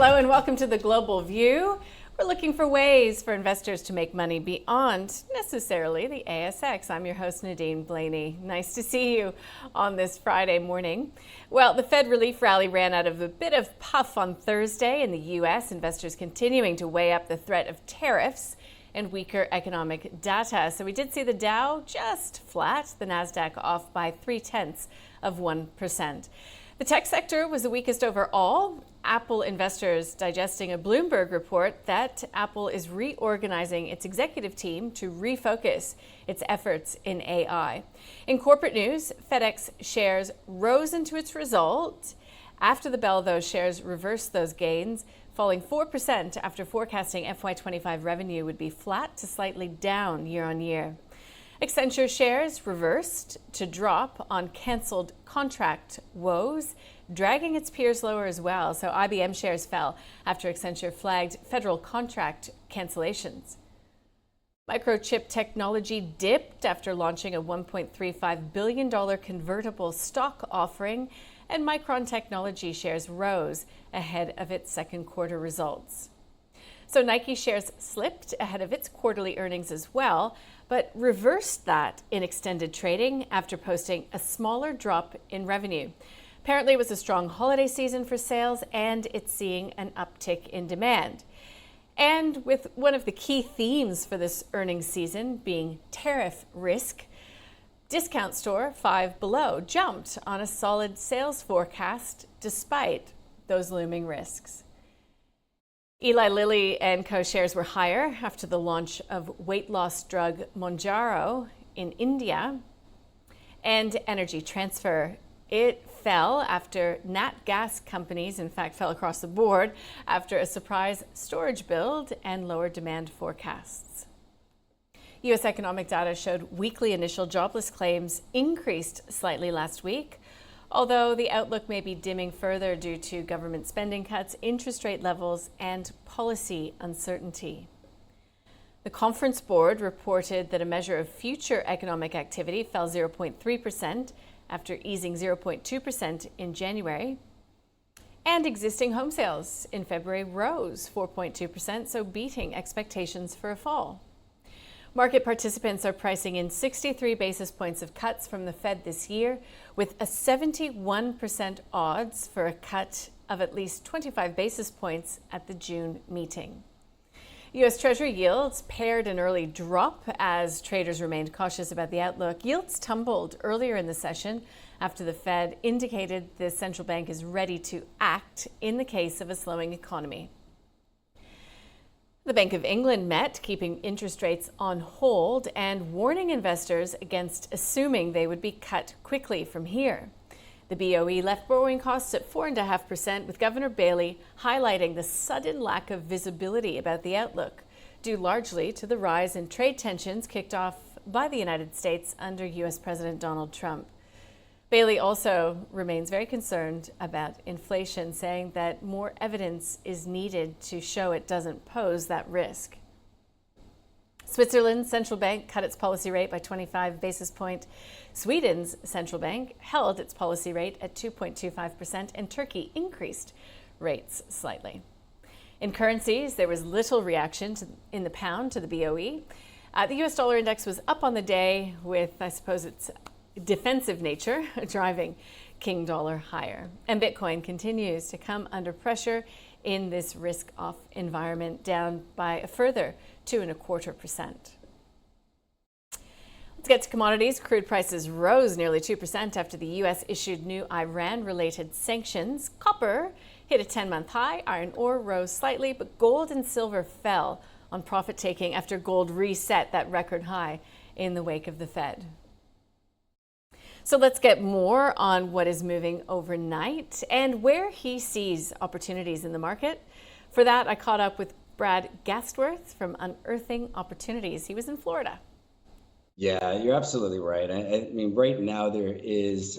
Hello and welcome to the Global View. We're looking for ways for investors to make money beyond necessarily the ASX. I'm your host, Nadine Blaney. Nice to see you on this Friday morning. Well, the Fed relief rally ran out of a bit of puff on Thursday in the U.S., investors continuing to weigh up the threat of tariffs and weaker economic data. So we did see the Dow just flat, the NASDAQ off by 0.3%. The tech sector was the weakest overall. Apple investors digesting a Bloomberg report that Apple is reorganizing its executive team to refocus its efforts in AI. In corporate news, FedEx shares rose into its result. After the bell, those shares reversed those gains, falling 4% after forecasting FY25 revenue would be flat to slightly down year on year. Accenture shares reversed to drop on cancelled contract woes, dragging its peers lower as well. So IBM shares fell after Accenture flagged federal contract cancellations. Microchip technology dipped after launching a $1.35 billion convertible stock offering, and Micron Technology shares rose ahead of its second quarter results. So Nike shares slipped ahead of its quarterly earnings as well, but reversed that in extended trading after posting a smaller drop in revenue. Apparently it was a strong holiday season for sales and it's seeing an uptick in demand. And with one of the key themes for this earnings season being tariff risk, discount store Five Below jumped on a solid sales forecast despite those looming risks. Eli Lilly and Co. shares were higher after the launch of weight loss drug Mounjaro in India. And Energy Transfer, it fell after nat gas companies, in fact, fell across the board after a surprise storage build and lower demand forecasts. U.S. economic data showed weekly initial jobless claims increased slightly last week, although the outlook may be dimming further due to government spending cuts, interest rate levels, and policy uncertainty. The Conference Board reported that a measure of future economic activity fell 0.3% after easing 0.2% in January. And existing home sales in February rose 4.2%, so beating expectations for a fall. Market participants are pricing in 63 basis points of cuts from the Fed this year, with a 71% odds for a cut of at least 25 basis points at the June meeting. U.S. Treasury yields pared an early drop as traders remained cautious about the outlook. Yields tumbled earlier in the session after the Fed indicated the central bank is ready to act in the case of a slowing economy. The Bank of England met, keeping interest rates on hold and warning investors against assuming they would be cut quickly from here. The BOE left borrowing costs at 4.5%, with Governor Bailey highlighting the sudden lack of visibility about the outlook, due largely to the rise in trade tensions kicked off by the United States under U.S. President Donald Trump. Bailey also remains very concerned about inflation, saying that more evidence is needed to show it doesn't pose that risk. Switzerland's central bank cut its policy rate by 25 basis points. Sweden's central bank held its policy rate at 2.25%, and Turkey increased rates slightly. In currencies, there was little reaction in the pound to the BOE. The U.S. dollar index was up on the day with, I suppose, its defensive nature driving King dollar higher. And Bitcoin continues to come under pressure in this risk-off environment, down by a further 2.25%. Let's get to commodities. Crude prices rose nearly 2% after the U.S. issued new Iran-related sanctions. Copper hit a 10-month high. Iron ore rose slightly, but gold and silver fell on profit-taking after gold reset that record high in the wake of the Fed. So let's get more on what is moving overnight and where he sees opportunities in the market. For that, I caught up with Brad Gastwirth from Unearthing Opportunities. He was in Florida. Yeah, you're absolutely right. I mean, right now there is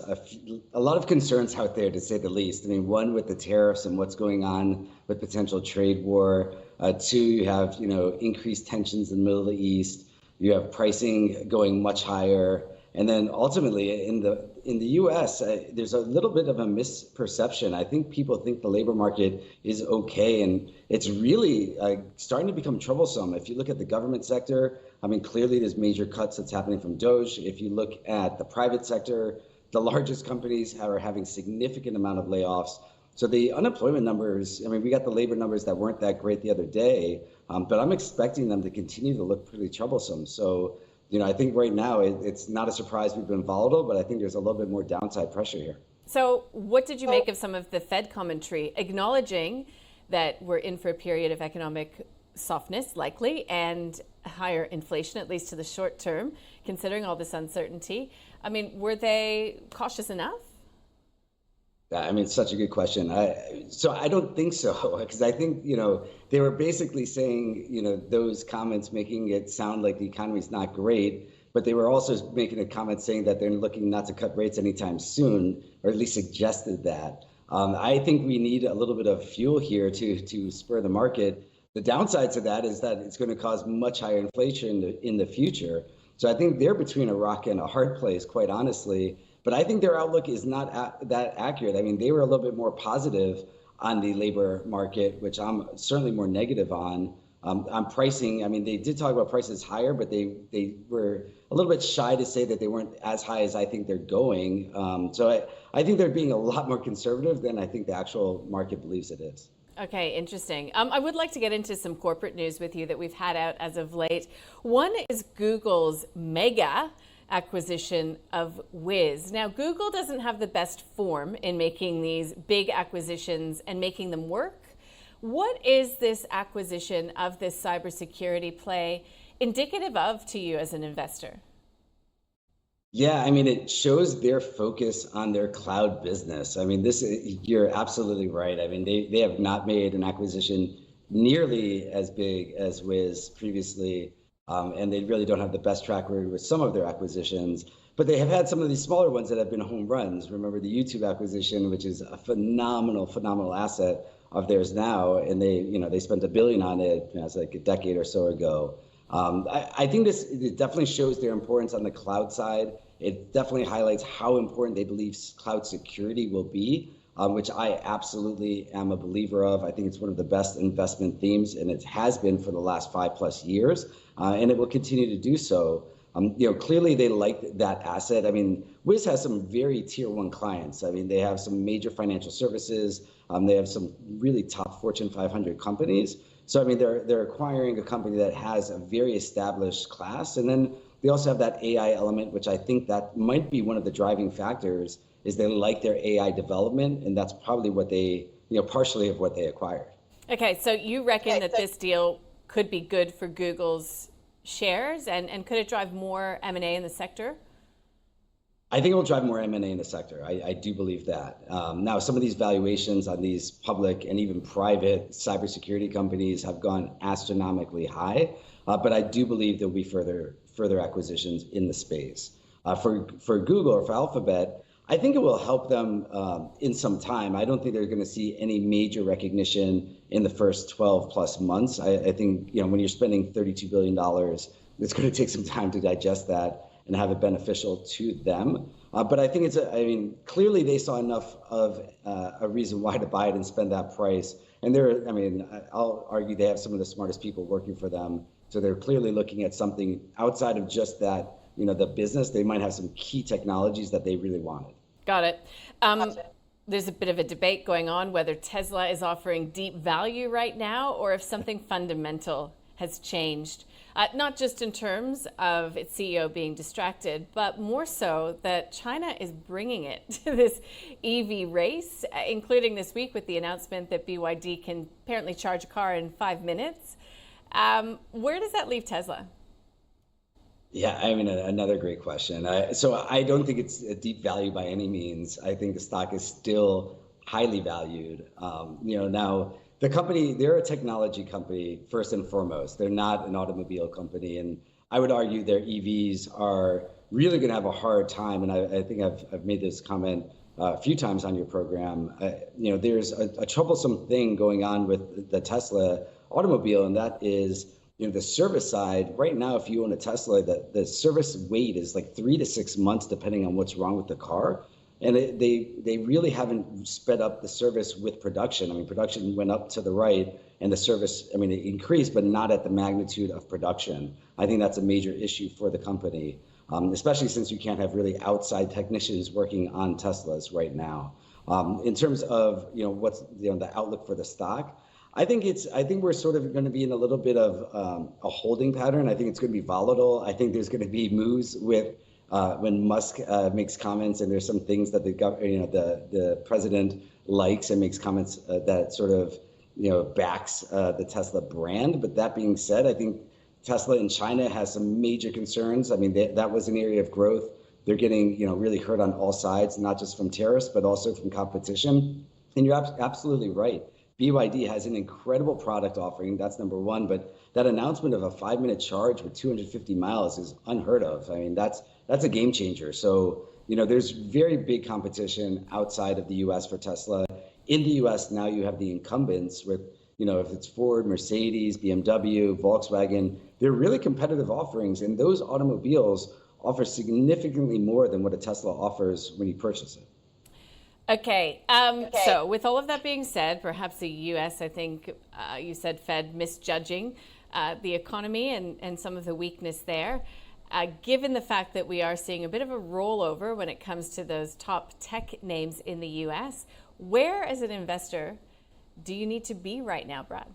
a lot of concerns out there, to say the least. I mean, one, with the tariffs and what's going on with potential trade war. Two, you have, increased tensions in the Middle East. You have pricing going much higher. And then ultimately, in the in the U.S., there's a little bit of a misperception. I think people think the labor market is okay, and it's really starting to become troublesome. If you look at the government sector, I mean, clearly there's major cuts that's happening from DOGE. If you look at the private sector, the largest companies are having significant amount of layoffs. So the unemployment numbers, I mean, we got the labor numbers that weren't that great the other day, but I'm expecting them to continue to look pretty troublesome. So, I think right now it's not a surprise we've been volatile, but I think there's a little bit more downside pressure here. So what did you make of some of the Fed commentary acknowledging that we're in for a period of economic softness likely and higher inflation, at least to the short term, considering all this uncertainty? I mean, were they cautious enough? I mean, it's such a good question. So I don't think so, because I think, they were basically saying, those comments making it sound like the economy is not great, but they were also making a comment saying that they're looking not to cut rates anytime soon, or at least suggested that. I think we need a little bit of fuel here to spur the market. The downside to that is that it's going to cause much higher inflation in the future. So I think they're between a rock and a hard place, quite honestly. But I think their outlook is not that accurate. I mean, they were a little bit more positive on the labor market, which I'm certainly more negative on. On pricing, I mean, they did talk about prices higher, but they were a little bit shy to say that they weren't as high as I think they're going. So I think they're being a lot more conservative than I think the actual market believes it is. Okay, interesting. I would like to get into some corporate news with you that we've had out as of late. One is Google's mega acquisition of Wiz. Now, Google doesn't have the best form in making these big acquisitions and making them work. What is this acquisition of this cybersecurity play indicative of to you as an investor? Yeah, I mean, it shows their focus on their cloud business. I mean, you're absolutely right. I mean, they have not made an acquisition nearly as big as Wiz previously. And they really don't have the best track record with some of their acquisitions, but they have had some of these smaller ones that have been home runs. Remember the YouTube acquisition, which is a phenomenal asset of theirs now, and they spent $1 billion on it, it's like a decade or so ago. I think it definitely shows their importance on the cloud side. It definitely highlights how important they believe cloud security will be, which I absolutely am a believer of. I think it's one of the best investment themes, and it has been for the last 5+ years, and it will continue to do so. Clearly they like that asset. I mean, Wiz has some very tier 1 clients. I mean, they have some major financial services. They have some really top Fortune 500 companies. So, I mean, they're acquiring a company that has a very established class. And then they also have that AI element, which I think that might be one of the driving factors, is they like their AI development. And that's probably what they, partially of what they acquired. Okay, so you reckon that this deal could be good for Google's shares, and could it drive more M&A in the sector? I think it will drive more M&A in the sector. I do believe that. Now, some of these valuations on these public and even private cybersecurity companies have gone astronomically high, but I do believe there'll be further acquisitions in the space. For Google or for Alphabet, I think it will help them in some time. I don't think they're going to see any major recognition in the first 12+ months. I think when you're spending $32 billion, it's going to take some time to digest that and have it beneficial to them. But I think clearly they saw enough of a reason why to buy it and spend that price. And I'll argue they have some of the smartest people working for them. So they're clearly looking at something outside of just that, the business. They might have some key technologies that they really wanted. Got it. There's a bit of a debate going on whether Tesla is offering deep value right now or if something fundamental has changed. Not just in terms of its CEO being distracted, but more so that China is bringing it to this EV race, including this week with the announcement that BYD can apparently charge a car in 5 minutes. Where does that leave Tesla? Yeah, another great question. So I don't think it's a deep value by any means. I think the stock is still highly valued. Now the company, they're a technology company first and foremost. They're not an automobile company, and I would argue their EVs are really going to have a hard time. And I think I've made this comment a few times on your program. There's a troublesome thing going on with the Tesla automobile, and that is, the service side right now, if you own a Tesla, the service wait is like 3 to 6 months, depending on what's wrong with the car. And they really haven't sped up the service with production. I mean, production went up to the right, and the service, I mean, it increased, but not at the magnitude of production. I think that's a major issue for the company, especially since you can't have really outside technicians working on Teslas right now. In terms of what's the outlook for the stock, I think we're sort of going to be in a little bit of a holding pattern. I think it's going to be volatile. I think there's going to be moves with when Musk makes comments, and there's some things that the president likes and makes comments that sort of backs the Tesla brand. But that being said, I think Tesla in China has some major concerns. I mean, that was an area of growth. They're getting really hurt on all sides, not just from tariffs, but also from competition. And you're absolutely right. BYD has an incredible product offering. That's number one. But that announcement of a 5-minute charge with 250 miles is unheard of. I mean, that's a game changer. So, there's very big competition outside of the US for Tesla. In the US now, you have the incumbents with, if it's Ford, Mercedes, BMW, Volkswagen, they're really competitive offerings. And those automobiles offer significantly more than what a Tesla offers when you purchase it. Okay. So with all of that being said, perhaps the U.S., I think you said Fed misjudging the economy and some of the weakness there. Given the fact that we are seeing a bit of a rollover when it comes to those top tech names in the U.S., where as an investor do you need to be right now, Brad?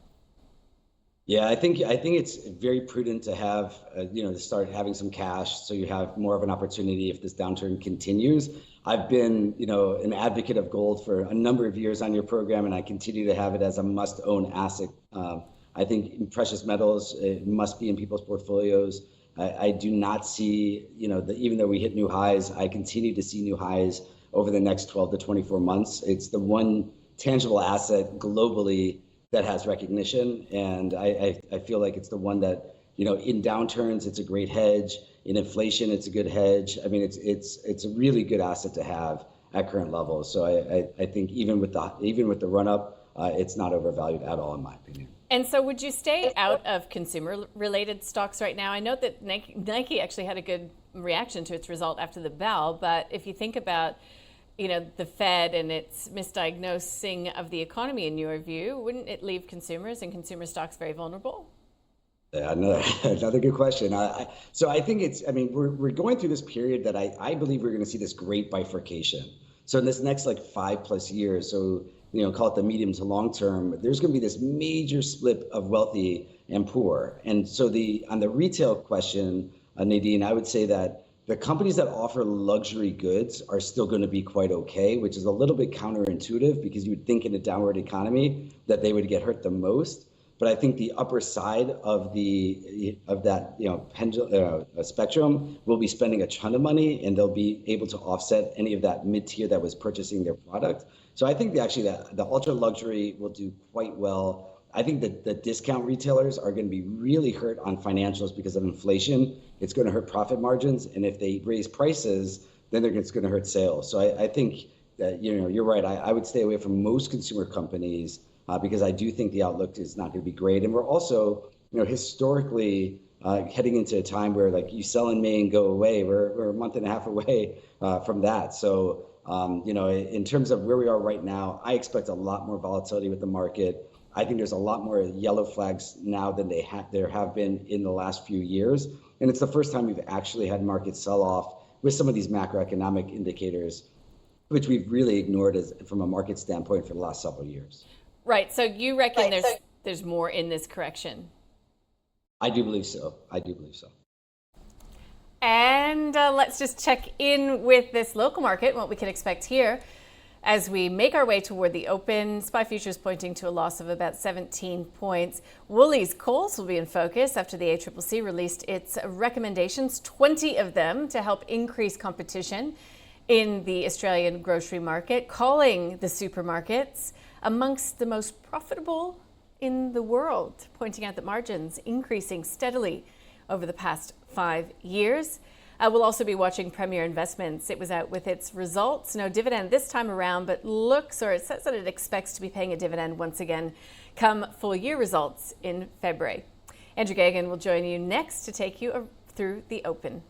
Yeah, I think it's very prudent to have, to start having some cash so you have more of an opportunity if this downturn continues. I've been, an advocate of gold for a number of years on your program, and I continue to have it as a must-own asset. I think precious metals must be in people's portfolios. I do not see, even though we hit new highs, I continue to see new highs over the next 12 to 24 months. It's the one tangible asset globally that has recognition, and I feel like it's the one that, in downturns, it's a great hedge. In inflation, it's a good hedge. I mean, it's a really good asset to have at current levels. So I think even with the run up, it's not overvalued at all, in my opinion. And so would you stay out of consumer-related stocks right now? I know that Nike actually had a good reaction to its result after the bell, but if you think about the Fed and its misdiagnosing of the economy, in your view, wouldn't it leave consumers and consumer stocks very vulnerable? Yeah, another good question. So I think we're going through this period that I believe we're going to see this great bifurcation. So in this next 5+ years, so call it the medium to long term, there's going to be this major split of wealthy and poor. And so on the retail question, Nadine, I would say that the companies that offer luxury goods are still going to be quite okay, which is a little bit counterintuitive because you would think in a downward economy that they would get hurt the most. But I think the upper side of that pendulum spectrum will be spending a ton of money, and they'll be able to offset any of that mid-tier that was purchasing their product. So I think the ultra luxury will do quite well. I think that the discount retailers are going to be really hurt on financials because of inflation. It's going to hurt profit margins, and if they raise prices, then it's going to hurt sales. So I think that you're right. I would stay away from most consumer companies because I do think the outlook is not going to be great. And we're also historically heading into a time where you sell in May and go away. We're a month and a half away from that. So in terms of where we are right now, I expect a lot more volatility with the market. I think there's a lot more yellow flags now than there have been in the last few years. And it's the first time we've actually had market sell-off with some of these macroeconomic indicators, which we've really ignored from a market standpoint for the last several years. Right. So you reckon there's more in this correction? I do believe so. And let's just check in with this local market, what we can expect here. As we make our way toward the open, SPY futures pointing to a loss of about 17 points. Woolies coals will be in focus after the ACCC released its recommendations, 20 of them, to help increase competition in the Australian grocery market, calling the supermarkets amongst the most profitable in the world, pointing out that margins increasing steadily over the past 5 years. We'll also be watching Premier Investments. It was out with its results. No dividend this time around, but it says that it expects to be paying a dividend once again come full year results in February. Andrew Gagan will join you next to take you through the open.